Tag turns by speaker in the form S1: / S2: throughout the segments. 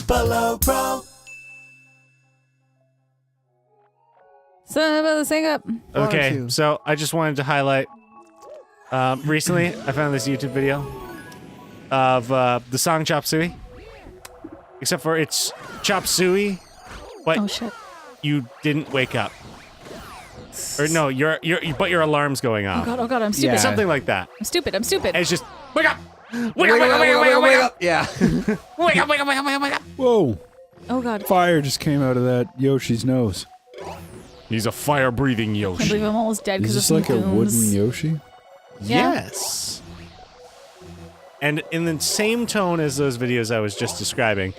S1: Below Pro.
S2: So, sing up.
S3: Okay, so I just wanted to highlight. Recently, I found this YouTube video of the song Chop Suey. Except for it's Chop Suey, but
S2: Oh shit.
S3: you didn't wake up. Or no, but your alarm's going off.
S2: Oh god, I'm stupid.
S4: Yeah.
S3: Something like that.
S2: I'm stupid.
S3: And it's just wake up! Wake up!
S4: Yeah.
S3: Wake up!
S5: Whoa!
S2: Oh god.
S5: Fire just came out of that Yoshi's nose.
S3: He's a fire-breathing
S2: I can't
S3: Yoshi.
S2: believe I'm almost dead
S5: Is
S2: because of
S5: this
S2: some
S5: like a wooden
S2: goons.
S5: Yoshi?
S2: Yeah.
S3: Yes. And in the same tone as those videos I was just describing,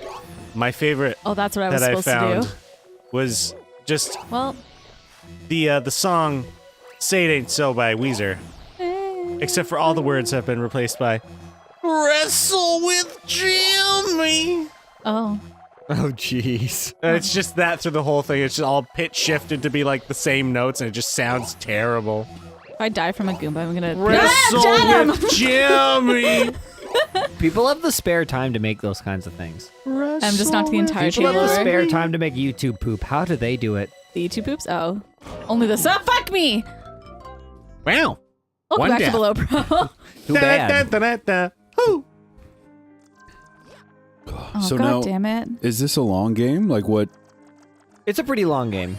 S3: my favorite
S2: Oh, that's what I was
S3: that I
S2: supposed
S3: found
S2: to do.
S3: was just
S2: Well,
S3: the song "Say It Ain't So" by Weezer, except for all the words have been replaced by "Wrestle with Jimmy."
S2: oh.
S4: Oh, jeez.
S3: And it's just that through the whole thing. It's just all pitch shifted to be like the same notes, and it just sounds terrible.
S2: If I die from a Goomba, I'm gonna
S3: Wrestle with Jimmy.
S4: People have the spare time to make those kinds of things.
S2: I'm just not the entire
S4: People have the
S2: trailer.
S4: spare time to make YouTube poop. How do they do it?
S2: The YouTube poops? Oh. Only the sub. Fuck me!
S3: Wow.
S2: Welcome
S3: One
S2: back
S3: death.
S2: to Below Pro.
S4: Too bad.
S3: Da-da-da-da-da. Whoo.
S2: Oh,
S5: So
S2: god
S5: now-
S2: damn it.
S5: Is this a long game? Like what?
S4: It's a pretty long game.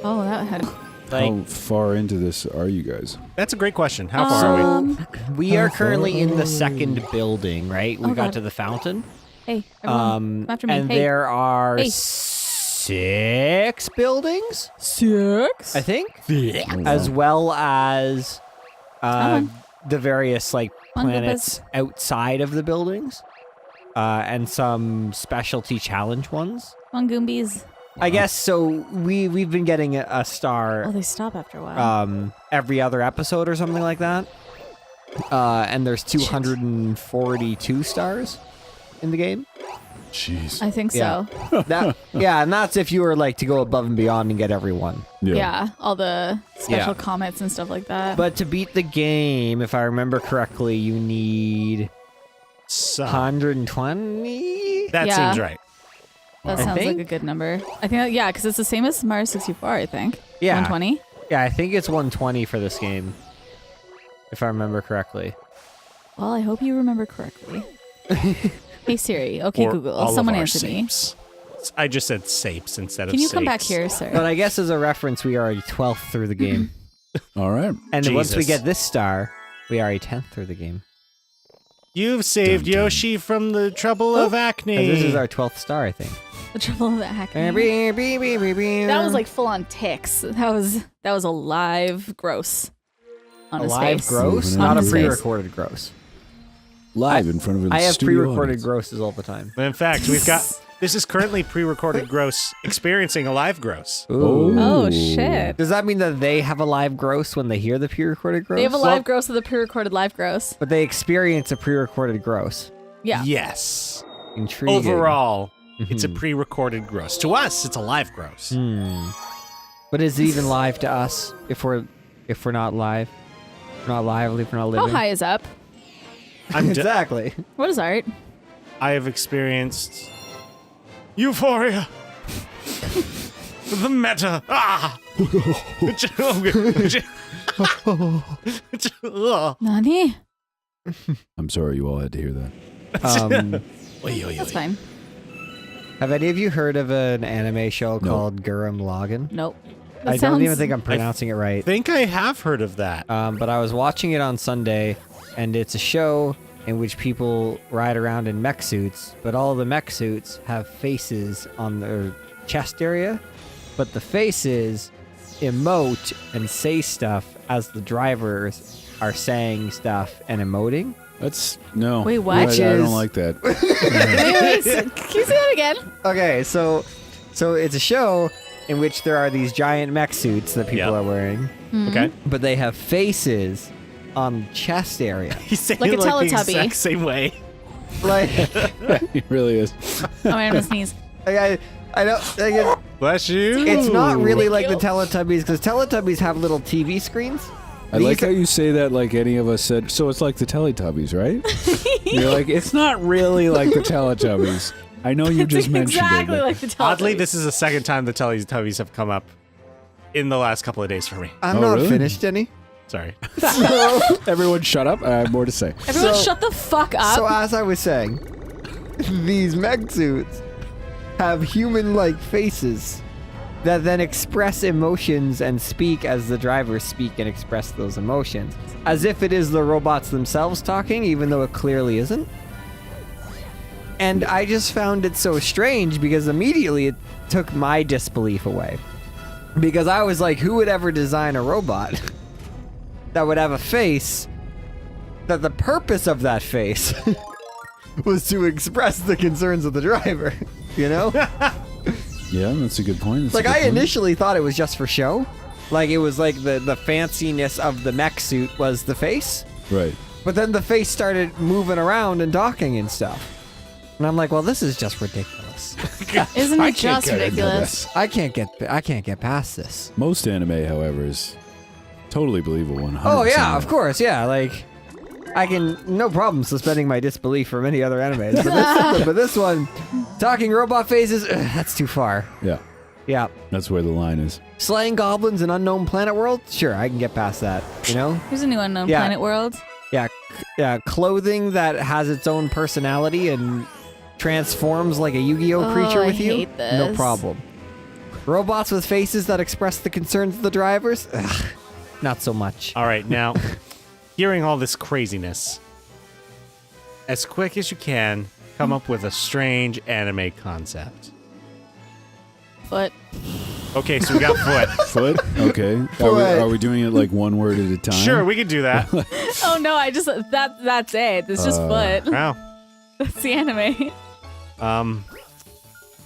S2: Oh, that had.
S4: Like,
S5: How far into this are you guys?
S3: That's a great question. How far are we?
S4: we are currently in the second building, right? We
S2: Oh,
S4: got
S2: God.
S4: to the fountain.
S2: Hey, everyone, come after me.
S4: And
S2: Hey.
S4: there are
S2: Hey.
S4: 6 buildings,
S2: 6?
S4: I think, as well as
S2: on.
S4: the various like
S2: Come on,
S4: planets outside of the buildings, and some specialty challenge ones.
S2: Come on, Goombies.
S4: I guess so. We've been getting a star
S2: Oh, they stop after a while.
S4: every other episode or something like that. And there's 242 stars in the game.
S5: Jeez.
S2: I think
S4: yeah.
S2: so.
S4: Yeah, and that's if you were like to go above and beyond and get everyone.
S2: Yeah, all the special
S4: Yeah.
S2: comments and stuff like that.
S4: But to beat the game, if I remember correctly, you need
S3: So,
S4: 120.
S3: that
S2: Yeah.
S3: seems right.
S2: that
S4: I
S2: sounds like
S4: think-
S2: a good number. I think, yeah, because it's the same as Mario 64, I think.
S4: Yeah.
S2: 120?
S4: Yeah, I think it's 120 for this game, if I remember correctly.
S2: Well, I hope you remember correctly. Hey Siri. Okay,
S3: Or
S2: Google.
S3: all of
S2: Someone
S3: our
S2: answer me.
S3: sapes. I just said sapes instead of
S2: Can you come back
S3: sapes.
S2: here,
S4: But
S2: sir?
S4: I guess as a reference, we are already 12th through the game.
S5: All right.
S4: And then once we
S3: Jesus.
S4: get this star, we are a 10th through the game.
S3: You've saved
S5: Dun, dun.
S3: Yoshi from the trouble of acne.
S4: And this is our 12th star, I think.
S2: The trouble of that hacking.
S4: That
S2: That was like full on ticks. That was a live gross on
S4: a
S2: his
S4: live
S2: face.
S4: gross,
S5: Moving
S4: not
S2: on
S4: a
S2: his face.
S4: pre-recorded gross.
S5: Live in front of a
S4: I have
S5: studio
S4: pre-recorded
S5: audience.
S4: grosses all the time.
S3: In fact, this is currently pre-recorded gross experiencing a live gross.
S2: Oh shit.
S4: Does that mean that they have a live gross when they hear the pre-recorded gross?
S2: They have a live gross with a pre-recorded live gross.
S4: But they experience a pre-recorded gross.
S2: Yeah.
S3: Yes.
S4: Intriguing.
S3: Overall, it's a
S4: Mhm.
S3: pre-recorded gross. To us, it's a live gross.
S4: But is it even live to us if we're not live? If we're not lively, if we're not living.
S2: How high is up?
S4: Exactly.
S2: What is art?
S3: I have experienced euphoria. The meta. Ah.
S2: Nani?
S5: I'm sorry you all had to hear that.
S2: That's fine.
S4: Have any of you heard of an anime show called Gurren Lagann?
S2: Nope.
S4: I don't even think I'm pronouncing it right.
S3: I think I have heard of that.
S4: But I was watching it on Sunday, and it's a show in which people ride around in mech suits, but all the mech suits have faces on their chest area, but the faces emote and say stuff as the drivers are saying stuff and emoting.
S5: That's no.
S2: Wait, what?
S5: I
S4: Which
S5: don't
S4: is-
S5: like that.
S2: Wait, can you say that again?
S4: Okay, so it's a show in which there are these giant mech suits that people
S3: Yep.
S4: are wearing,
S3: Okay.
S4: but they have faces on the chest area.
S3: He's saying
S2: Like a
S3: the
S2: Teletubby.
S3: exact same way.
S4: Like,
S5: It really is.
S2: Oh, I'm gonna sneeze.
S4: I don't.
S3: Bless you.
S4: It's not really like the
S2: Thank you.
S4: Teletubbies, because Teletubbies have little TV screens,
S5: I like how you say that like any of us said, so it's like the Teletubbies, right? You're like, it's not really like the Teletubbies. I know you just mentioned
S2: exactly
S5: it.
S2: like the Teletubbies.
S3: Oddly, this is the second time the Teletubbies have come up in the last couple of days for me.
S4: I'm
S5: Oh,
S4: not
S5: really?
S4: finished, Denny.
S3: Sorry.
S5: Everyone shut up. I have more to say.
S2: Everyone
S4: So-
S2: shut the fuck up.
S4: So as I was saying, these mech suits have human-like faces that then express emotions and speak as the drivers speak and express those emotions. As if it is the robots themselves talking, even though it clearly isn't. And I just found it so strange because immediately it took my disbelief away. Because I was like, who would ever design a robot that would have a face that the purpose of that face was to express the concerns of the driver, you know?
S5: Yeah, that's a good point. That's a
S4: Like,
S5: good
S4: I
S5: point.
S4: initially thought it was just for show. Like, it was like the fanciness of the mech suit was the face.
S5: Right.
S4: But then the face started moving around and docking and stuff. And I'm like, well, this is just ridiculous.
S2: Isn't
S5: I
S2: it
S5: can't
S2: just
S5: get into
S2: ridiculous?
S5: this.
S4: I can't get past this.
S5: Most anime, however, is totally believable. 100%.
S4: Oh yeah, of course, yeah. Like, I can no problem suspending my disbelief for many other animes, but this one, talking robot faces, that's too far.
S5: Yeah,
S4: Yeah,
S5: that's where the line is.
S4: slaying goblins in unknown planet world, sure, I can get past that. You know,
S2: Here's a new unknown
S4: Yeah.
S2: planet world.
S4: yeah, clothing that has its own personality and transforms like a Yu-Gi-Oh creature
S2: I
S4: with you,
S2: hate
S4: no
S2: this.
S4: problem. Robots with faces that express the concerns of the drivers, ugh, not so much.
S3: All right, now, hearing all this craziness, as quick as you can, come up with a strange anime concept.
S2: But
S3: Okay, so we got foot.
S5: Foot? Okay. Are we doing it like one word at a time?
S3: Sure, we could do that.
S2: oh no, that's it. It's just foot.
S3: Wow.
S2: That's the anime.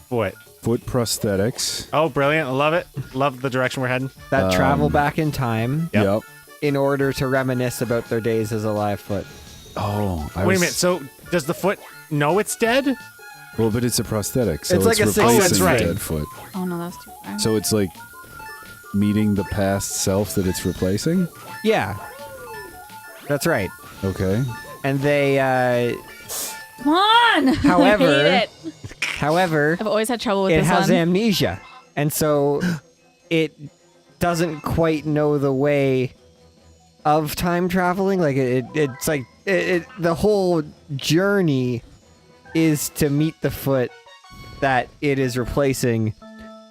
S3: Foot.
S5: Foot prosthetics.
S3: Oh, brilliant. I love it. Love the direction we're heading.
S4: That travel back in time
S3: Yep.
S4: in order to reminisce about their days as a live foot.
S5: Oh,
S3: Wait a minute. So does the foot know it's dead?
S5: Well, but it's a prosthetic, so
S4: It's
S5: it's,
S4: like a six-
S5: replacing
S3: Oh, that's right.
S5: the dead foot.
S2: Oh no, that's too far.
S5: So it's like meeting the past self that it's replacing.
S4: Yeah, that's right.
S5: Okay.
S4: And they,
S2: Come on!
S4: However-
S2: I hate it.
S4: however,
S2: I've always had trouble with
S4: it
S2: this
S4: has
S2: one.
S4: amnesia, and so it doesn't quite know the way of time traveling. Like it's like the whole journey is to meet the foot that it is replacing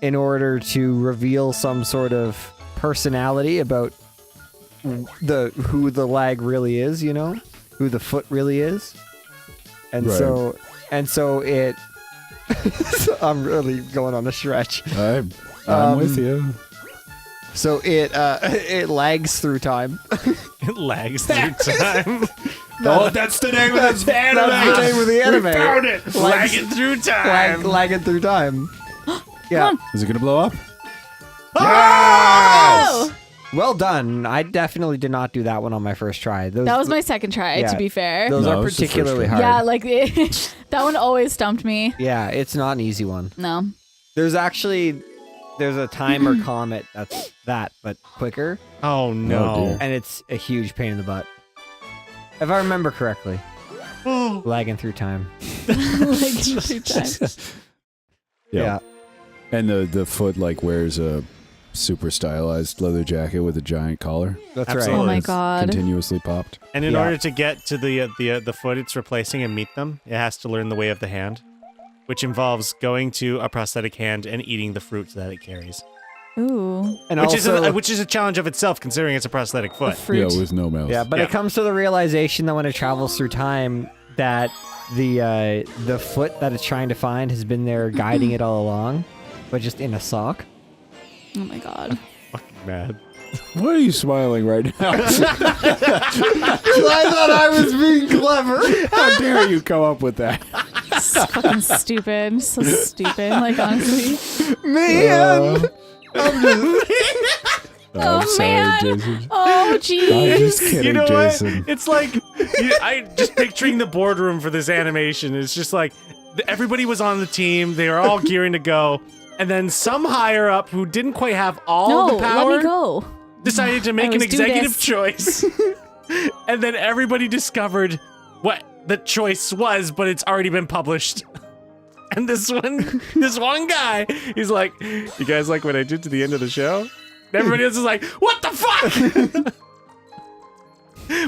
S4: in order to reveal some sort of personality about who the lag really is, you know, who the foot really is. And
S5: Right.
S4: so it I'm really going on a stretch.
S5: I'm with you.
S4: So it lags through time.
S3: It lags through time.
S5: Oh, that's the name of this anime.
S4: That's the name of the anime.
S3: We found it. Lagging through time.
S4: Lagging through time. Yeah.
S2: Come
S5: Is it gonna blow up?
S2: Oh!
S4: Well done. I definitely did not do that one on my first try. Those,
S2: That was my second try,
S4: Yeah.
S2: to be fair.
S4: Those
S5: No,
S4: are
S5: it was the first
S4: particularly
S5: one.
S4: hard.
S2: Yeah, like that one always stumped me.
S4: Yeah, it's not an easy one.
S2: No.
S4: There's a timer comet that's that, but quicker,
S3: Oh, no.
S5: Oh, dear.
S4: and it's a huge pain in the butt. If I remember correctly. Lagging through time.
S2: Lagging through time.
S4: Yeah.
S5: And the foot like wears a super stylized leather jacket with a giant collar,
S4: That's
S3: Absolutely.
S2: Oh
S4: right.
S2: my
S3: It's
S2: god.
S5: continuously popped.
S3: And in
S4: Yeah.
S3: order to get to the foot it's replacing and meet them, it has to learn the way of the hand, which involves going to a prosthetic hand and eating the fruit that it carries.
S2: Ooh.
S4: And
S3: Which is a challenge of itself, considering it's a prosthetic
S2: The
S3: foot.
S2: fruit.
S5: Yeah, with no mouth.
S4: yeah, but
S3: Yeah.
S4: it comes to the realization that when it travels through time, that the foot that it's trying to find has been there guiding it all along, but just in a sock.
S2: Oh my god.
S3: Fucking mad.
S5: Why are you smiling right now?
S4: I thought I was being clever.
S5: How dare you come up with that?
S2: It's fucking stupid. So stupid. Like, honestly.
S4: Man.
S5: I'm sorry,
S2: man.
S5: Jason.
S2: Oh,
S5: I'm
S2: jeez.
S5: just kidding,
S3: You know
S5: Jason.
S3: what? It's like I just picturing the boardroom for this animation. It's just like everybody was on the team. They were all gearing to go, and then some higher up who didn't quite have all
S2: No,
S3: the power
S2: let me go.
S3: decided to make an
S2: always do
S3: executive
S2: this.
S3: choice, and then everybody discovered what the choice was, but it's already been published. And this one guy, he's like, "You guys like what I did to the end of the show?" And everybody else is like, "What the fuck?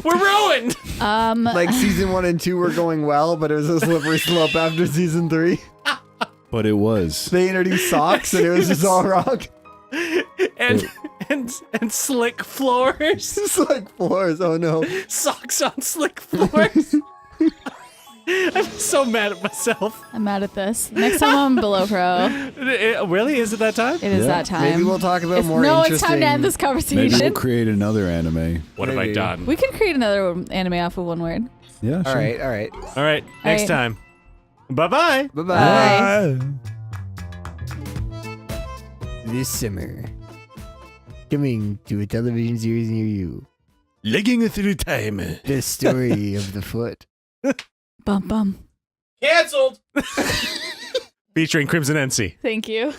S3: We're ruined."
S1: Like season 1 and 2 were going well, but it was a slippery slope after season 3.
S5: But it was.
S1: They introduced socks, and it was just all wrong.
S3: and slick floors.
S1: It's like floors. Oh no.
S3: Socks on slick floors. I'm so mad at myself.
S2: I'm mad at this. Next time I'm below pro.
S3: Really? Is it that time?
S2: It is
S5: Yeah.
S2: that time.
S1: Maybe we'll talk about more
S2: No,
S1: interesting...
S2: it's time to end this
S5: Maybe
S2: conversation.
S5: we'll create another anime.
S3: What have I
S1: Maybe.
S3: done?
S2: We can create another anime off of one word.
S5: Yeah, sure.
S1: All right, all right.
S3: All right, next
S2: right.
S3: time. Bye-bye.
S1: Bye-bye.
S2: Bye.
S1: This summer. Coming to a television series near you.
S3: Legging through time.
S1: The story of the foot.
S2: Bum bum.
S3: Cancelled. Featuring Crimson NC.
S2: Thank you.